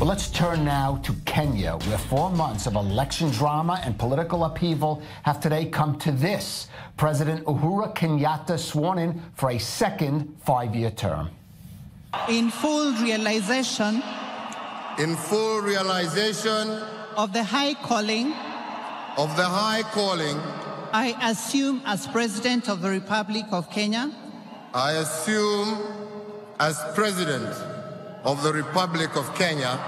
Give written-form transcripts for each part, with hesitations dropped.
Well, let's turn now to Kenya, where 4 months of election drama and political upheaval have today come to this. President Uhuru Kenyatta sworn in for a second 5-year term. In full realization of the high calling I assume as President of the Republic of Kenya. I assume as President of the Republic of Kenya.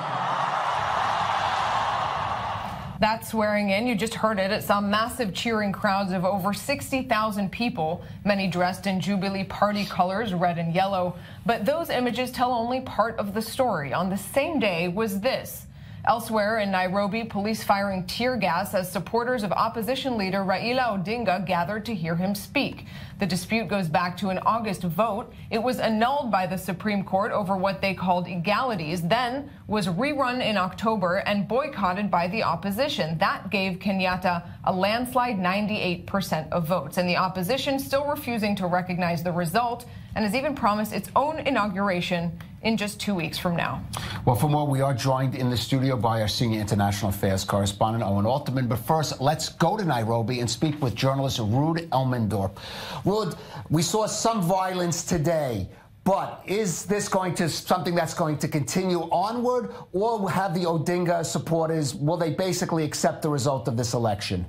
That swearing in, you just heard it, it saw massive cheering crowds of over 60,000 people, many dressed in Jubilee Party colors, red and yellow. But those images tell only part of the story. On the same day was this. Elsewhere in Nairobi, police firing tear gas as supporters of opposition leader Raila Odinga gathered to hear him speak. The dispute goes back to an August vote. It was annulled by the Supreme Court over what they called egalities, then was rerun in October and boycotted by the opposition. That gave Kenyatta a landslide 98% of votes, and the opposition still refusing to recognize the result and has even promised its own inauguration in just 2 weeks from now. Well, for more, we are joined in the studio by our senior international affairs correspondent, Owen Alterman. But first, let's go to Nairobi and speak with journalist Ruud Elmendorp. Ruud, we saw some violence today, but is this something that's going to continue onward, or have the Odinga supporters, will they basically accept the result of this election?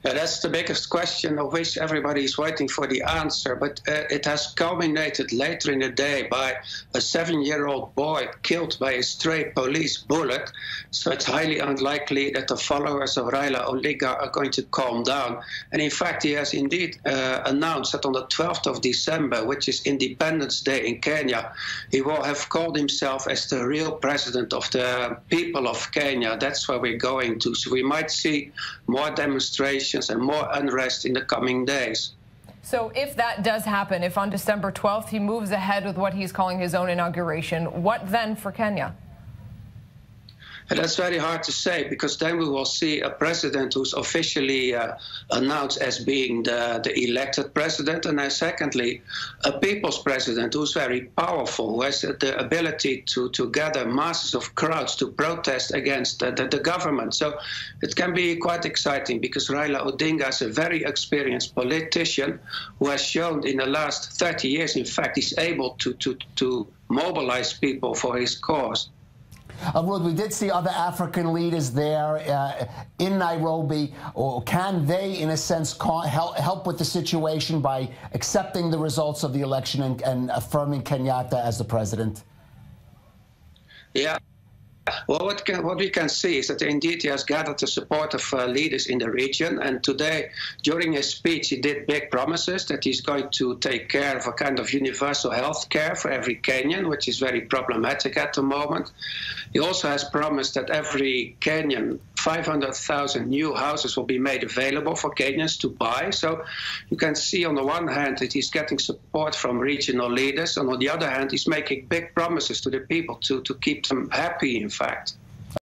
Yeah, that's the biggest question of which everybody is waiting for the answer. But it has culminated later in the day by a 7-year-old boy killed by a stray police bullet. So it's highly unlikely that the followers of Raila Odinga are going to calm down. And in fact, he has indeed announced that on the 12th of December, which is Independence Day in Kenya, he will have called himself as the real president of the people of Kenya. That's where we're going to. So we might see more demonstrations and more unrest in the coming days. So if that does happen, if on December 12th he moves ahead with what he's calling his own inauguration, what then for Kenya? And that's very hard to say, because then we will see a president who's officially announced as being the elected president, and then secondly, a people's president who's very powerful, who has the ability to gather masses of crowds to protest against the government. So it can be quite exciting, because Raila Odinga is a very experienced politician who has shown in the last 30 years, in fact, he's able to mobilize people for his cause. Ruud, we did see other African leaders there in Nairobi. Or can they, in a sense, help with the situation by accepting the results of the election and affirming Kenyatta as the president? Yeah. Well, what we can see is that indeed he has gathered the support of leaders in the region. And today, during his speech, he did big promises that he's going to take care of a kind of universal health care for every Kenyan, which is very problematic at the moment. He also has promised that every Kenyan, 500,000 new houses will be made available for Kenyans to buy. So you can see on the one hand that he's getting support from regional leaders, and on the other hand, he's making big promises to the people to keep them happy, in fact.